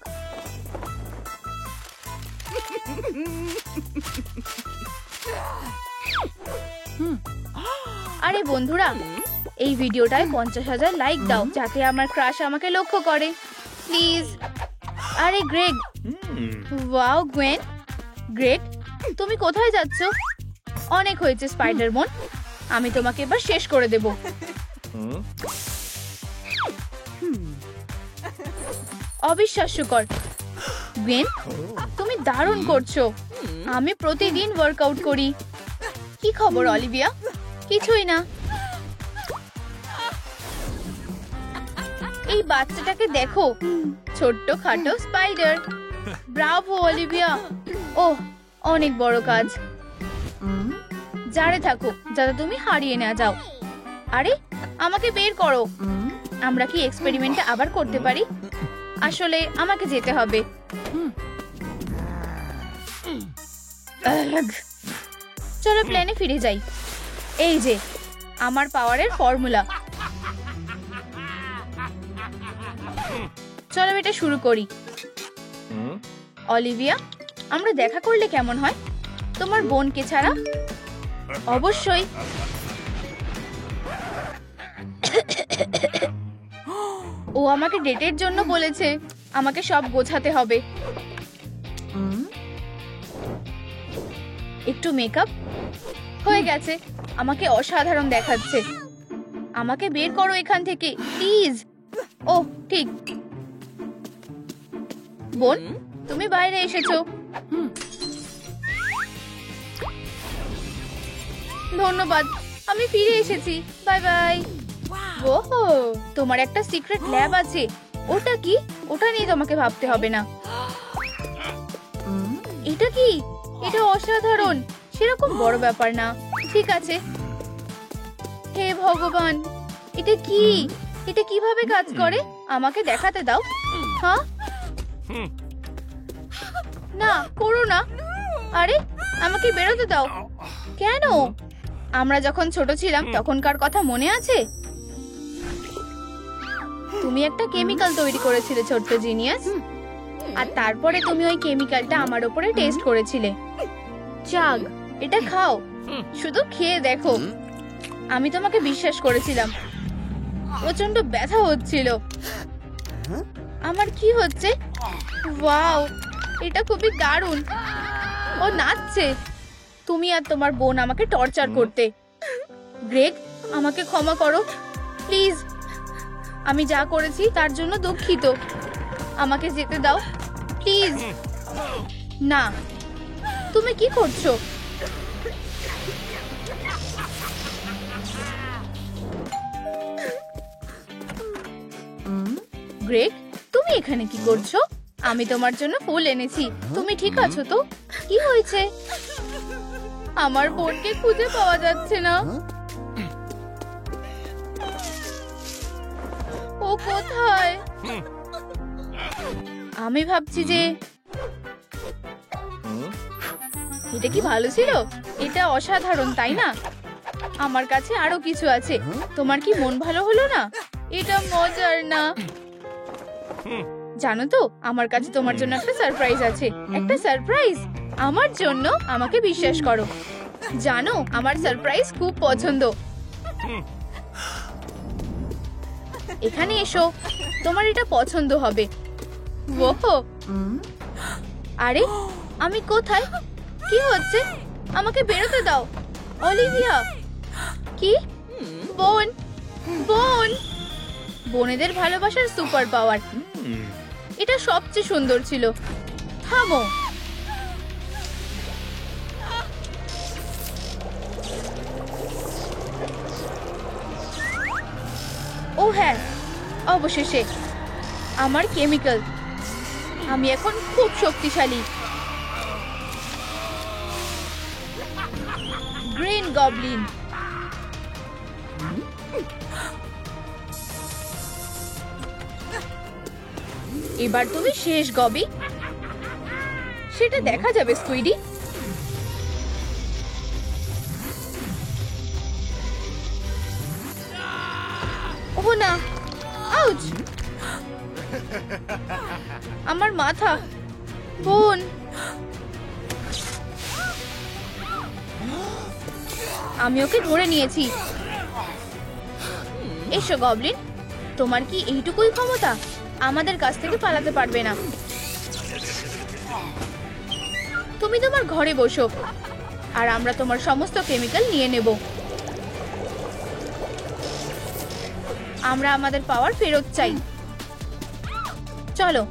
আরে বন্ধুরা, এই ভিডিওটায় 50,000 লাইক দাও যাতে আমার ক্রাশ আমাকে লক্ষ্য করে প্লিজ। আরে গ্রেগ, ওয়াও গুয়েন, গ্রেগ তুমি কোথায় যাচ্ছ? অনেক হয়েছে স্পাইডারম্যান, আমি তোমাকে এবার শেষ করে দেব। অবিশ্বাস্যকর গুয়েন, তুমি দারুণ করছো। আমি প্রতিদিন ওয়ার্কআউট করি। কি খবর অলিভিয়া? কিছুই না। এই বাচ্চাটাকে দেখো, ছোট্ট খাটো স্পাইডার। Bravo Olivia. ওহ, অনেক বড় কাজ। জারে থাকো যাতে তুমি হারিয়ে না যাও। আরে আমাকে বের করো। আমরা কি এক্সপেরিমেন্টটা আবার করতে পারি? আসলে আমাকে যেতে হবে। চলো প্ল্যানে ফিরে যাই। এই যে আমার পাওয়ারের ফর্মুলা। চলো এটা শুরু করি। অলিভিয়া, আমরা দেখা করলে কেমন হয়? তোমার বোনকে ছাড়া? অবশ্যই। ও আমাকে ডেটের জন্য বলেছে। আমাকে সব গোছাতে হবে। একটু মেকআপ হয়ে গেছে। আমাকে অসাধারণ দেখাচ্ছে। আমাকে বের করো এখান থেকে প্লিজ। ও ঠিক। বোন, তুমি বাইরে এসেছো। ধন্যবাদ, আমি ফিরে এসেছি। Bye bye. ওহো, তোমার একটা সিক্রেট ল্যাব আছে। ওটা কি? ওটা নিয়ে তোমাকে ভাবতে হবে না। এটা কি? এটা অসাধারণ। সেরকম বড় ব্যাপার না। ঠিক আছে। হে ভগবান, এটা কি? এটা কিভাবে কাজ করে? আমাকে দেখাতে দাও। হ্যাঁ, না করো না। আরে আমাকে বেরোতে দাও। কেন? আমরা যখন ছোট ছিলাম তখনকার কথা মনে আছে? তুমি একটা কেমিক্যাল তৈরি করেছিলে ছোট্ট জিনিয়াস, আর তারপরে তুমি ওই কেমিক্যালটা আমার উপরে টেস্ট করেছিলে। চাগ, এটা খাও। শুধু খেয়ে দেখো। আমি তোমাকে বিশ্বাস করেছিলাম। প্রচন্ড ব্যথা হচ্ছিল। আমার কি হচ্ছে? ওয়াও, এটা খুবই দারুণ। ও নাচছে। তুমি আর তোমার বোন আমাকে টর্চার করতে। গ্রেগ, আমাকে ক্ষমা করো প্লিজ। আমি যা করেছি তার জন্য দুঃখিত। আমাকে যেতে দাও প্লিজ। না, তুমি কি করছো? গ্রেগ, তুমি এখানে কি করছো? আমি তোমার জন্য ফুল এনেছি। তুমি ঠিক আছো তো? কি হয়েছে? আমার বোনকে খুঁজে পাওয়া যাচ্ছে না। ও কোথায়? আমি ভাবছি যে এটা কি ভালো ছিল? এটা অসাধারণ, তাই না? আমার কাছে আরো কিছু আছে। তোমার কি মন ভালো হলো না? এটা মজার না। জানো তো, আমার কাছে তোমার জন্য একটা সারপ্রাইজ আছে। একটা সারপ্রাইজ আমার জন্য? আমাকে বিশ্বাস করো। জানো, আমার সারপ্রাইজ খুব পছন্দ। এখানে এসো, তোমার এটা পছন্দ হবে। ওহো, আরে আমি কোথায়? কি হচ্ছে? আমাকে বেরোতে দাও অলিভিয়া। কি? বোন, বোন। বোনেদের ভালোবাসার সুপার পাওয়ার। এটা সবচেয়ে সুন্দর ছিল। থামো। ও হ্যাঁ, অবশেষে আমার কেমিক্যাল। আমি এখন খুব শক্তিশালী। Green Goblin. এবার তুমি শেষ গবি। সেটা দেখা যাবে স্কুইডি। ও না, আউচ! আমার মাথা। বোন, আমি ওকে ধরে নিয়েছি। এসো গবলিন, তোমার কি এইটুকুই ক্ষমতা? আমাদের কাছ থেকে পালাতে পারবে না। তুমি তোমার ঘরে বসো, আর আমরা তোমার সমস্ত কেমিক্যাল নিয়ে নেব। আমরা আমাদের পাওয়ার ফেরত চাই। চলো।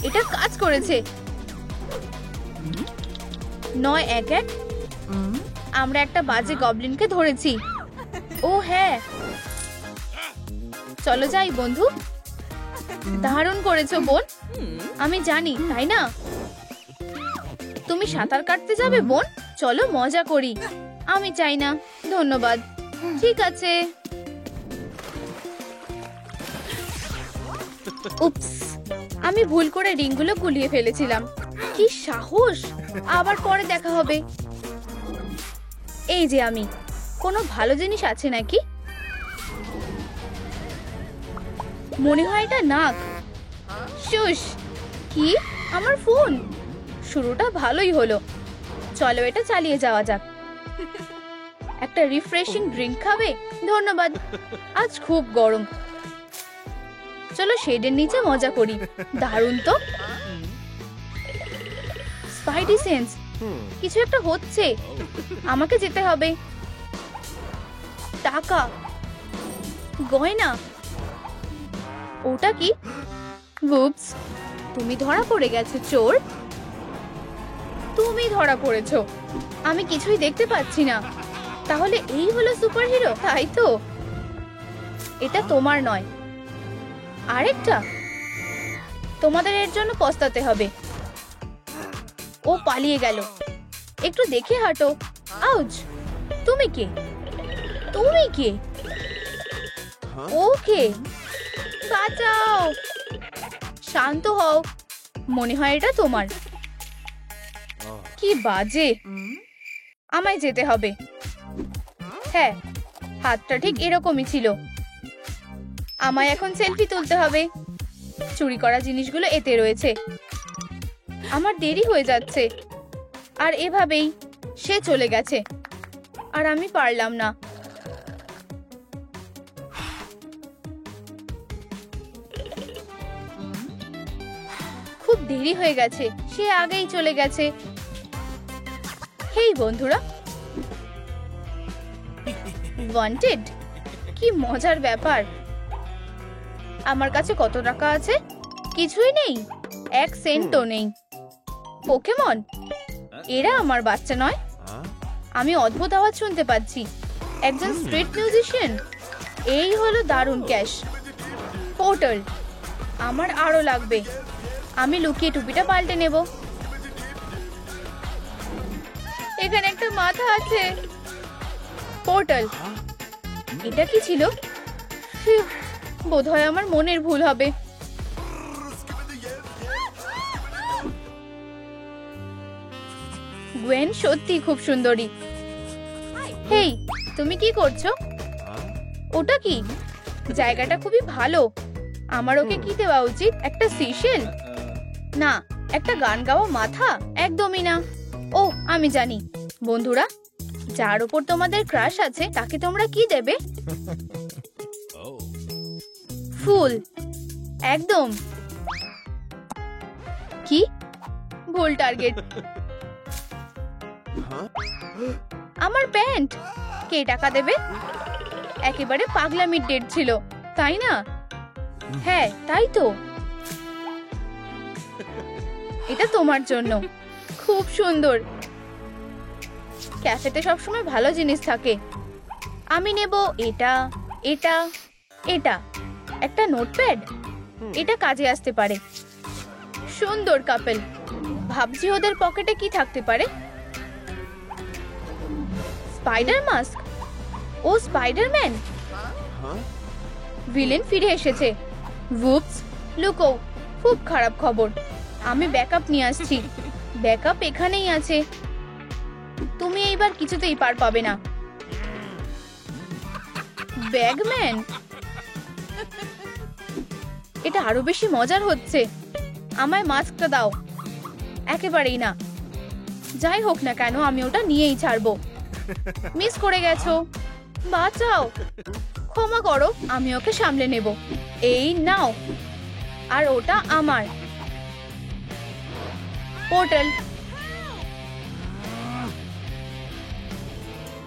এটা কাজ করেছে। 911, আমরা একটা বাজে গবলিনকে ধরেছি। ও হ্যাঁ, চলো যাই বন্ধু। দারুণ করেছো বোন। আমি জানি, তাই না? তুমি সাঁতার কাটতে যাবে বোন? চলো মজা করি। আমি চাই না, ধন্যবাদ। ঠিক আছে। উপস, আমি ভুল করে রিংগুলো গুলিয়ে ফেলেছিলাম। কি সাহস! আবার পরে দেখা হবে। এই যে আমি, কোনো ভালো জিনিস আছে নাকি? মনে হয় এটা নাক। শুশ! কি? আমার ফোন। শুরুটা ভালোই হলো। চলো এটা চালিয়ে যাওয়া যাক। একটা রিফ্রেশিং ড্রিঙ্ক খাবে? ধন্যবাদ। আজ খুব গরম। চলো শেডের নিচে মজা করি। দারুণ তো। স্পাইডি সেন্স, কিছু একটা হচ্ছে। আমাকে যেতে হবে। টাকা, গয়না। ওটা কি? উপস, তুমি ধরা পড়ে গেছো চোর। তুমি ধরা পড়েছো। আমি কিছুই দেখতে পাচ্ছি না। তাহলে এই হলো সুপারহিরো, তাই তো? এটা তোমার নয়, আরেকটা। তোমাদের এর জন্য পস্তাতে হবে। ও পালিয়ে গেল। একটু দেখে হাঁটো। আউচ! তুমি কে? তুমি কে? ওকে, বাঁচাও। শান্ত হও। মনে হয় এটা তোমার। কি বাজে। আমায় যেতে হবে। হ্যাঁ, হাতটা ঠিক এরকমই ছিল। আমায় এখন সেলফি তুলতে হবে। চুরি করা জিনিসগুলো এতে রয়েছে। আমার দেরি হয়ে যাচ্ছে। আর এভাবেই সে চলে গেছে, আর আমি পারলাম না। খুব দেরি হয়ে গেছে। সে আগেই চলে গেছে। হেই বন্ধুরা, ওয়ান্টেড। কি মজার ব্যাপার। আমার কাছে কত টাকা আছে? কিছুই নেই, 1 সেন্টও নেই। পোকেমন, এরা আমার বাচ্চা নয়। আমি অদ্ভুত আওয়াজ শুনতে পাচ্ছি। একজন স্ট্রিট মিউজিশিয়ান। এই হলো দারুণ ক্যাশ। পোর্টাল, আমার আরো লাগবে। আমি লুকিয়ে টুপিটা পাল্টে নেব। এখানে একটা মাথা আছে। পোর্টাল, এটা কি ছিল? ফিউ, বোধহয় আমার মনের ভুল হবে। গ্বেন সত্যি খুব সুন্দরী। হেই, তুমি কি করছো? ওটা কি? জায়গাটা খুবই ভালো। আমার ওকে কি দেওয়া উচিত? একটা সিশেল? না, একটা গান গাওয়া মাথা? একদমই না। ও, আমি জানি। বন্ধুরা, যার উপর তোমাদের ক্রাশ আছে তাকে তোমরা কি দেবে? ফুল। একদম। কি? ভুল টার্গেট। আমার প্যান্ট। কে টাকা দেবে? একেবারে পাগলামির ডেট ছিল, তাই না? হ্যাঁ, তাই তো। এটা তোমার জন্য। খুব সুন্দর। ক্যাফেতে সবসময় ভালো জিনিস থাকে। আমি নেব এটা, এটা, এটা। একটা নোটপ্যাড। এটা কাজে আসতে পারে। সুন্দর কাপল। ভাবছি ওদের পকেটে কি থাকতে পারে। Spider mask. ও স্পাইডারম্যান। ভিলেন ফিরে এসেছে। উপস, লুকো। খুব খারাপ খবর। আমি ব্যাকআপ নিয়ে আসছি। ব্যাকআপ এখানেই আছে। তুমি এইবার কিছুতেই পার পাবে না। ব্যাগম্যান, এটা আরো বেশি মজার হচ্ছে। আমায় মাস্কটা দাও। একেবারেই না। যাই হোক না কেন আমি ওটা নিয়েই ছাড়বো। মিস করে গেছো, বাঁচাও, ক্ষমা করো, আমি ওকে সামলে নেব। এই নাও, আর ওটা আমার পোর্টাল।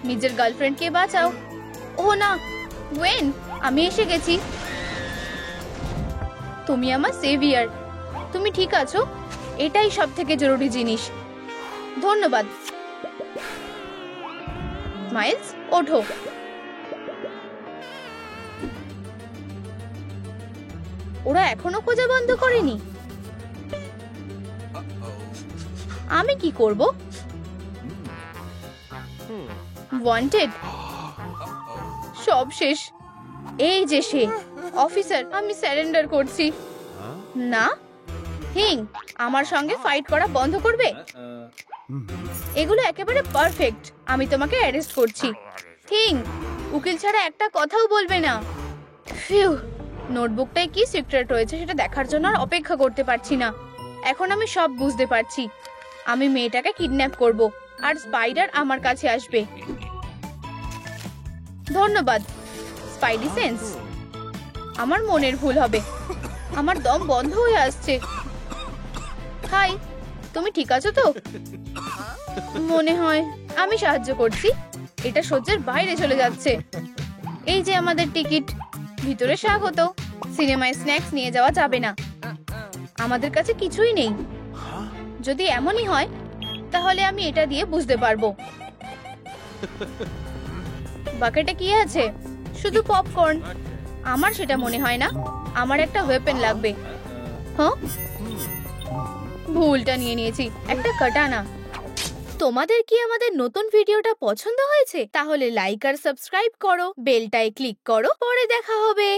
নিজের গার্লফ্রেন্ডকে বাঁচাও। ও না, ওয়েন, আমি এসে গেছি। তুমি আমার সেভিয়ার। তুমি ঠিক আছো? এটাই সব থেকে জরুরি জিনিস। ধন্যবাদ। মাইলস, ওঠো। ওরা এখনো খোঁজা বন্ধ করেনি। আমি কি করব? ওয়ান্টেড। সব শেষ। এই যে সে। অফিসার, আমি সারেন্ডার করছি। না, হিং, আমার সঙ্গে ফাইট করা বন্ধ করবে? এগুলো একেবারে পারফেক্ট। আমি তোমাকে অ্যারেস্ট করছি। হিং, উকিল ছাড়া একটা কথাও বলবে না। ফিউ, নোটবুকটায় কি সিক্রেট রয়েছে সেটা দেখার জন্য আর অপেক্ষা করতে পারছি না। এখন আমি সব বুঝতে পারছি। আমি মেয়েটাকে কিডন্যাপ করব আর স্পাইডার আমার কাছে আসবে। ধন্যবাদ স্পাইডি সেন্স। আমার মনের ভুল হবে। আমার দম বন্ধ হয়ে আসছে। হাই, তুমি ঠিক আছো তো? মনে হয় আমি সাহায্য করছি। এটা সহ্যের বাইরে চলে যাচ্ছে। এই যে আমাদের টিকিট। ভিতরে স্বাগত। সিনেমায় স্ন্যাক্স নিয়ে যাওয়া যাবে না। আমাদের কাছে কিছুই নেই। যদি এমনই হয় তাহলে আমি এটা দিয়ে বুঝতে পারবো। বাকেটে কি আছে? শুধু পপকর্ন। আমার সেটা মনে হয় না। আমার একটা ওয়েপেন লাগবে। হ্যাঁ, ভুলটা নিয়ে নিয়েছি। একটা কাটানা। তোমাদের কি আমাদের নতুন ভিডিওটা পছন্দ হয়েছে? তাহলে লাইক আর সাবস্ক্রাইব করো, বেলটায় ক্লিক করো। পরে দেখা হবে।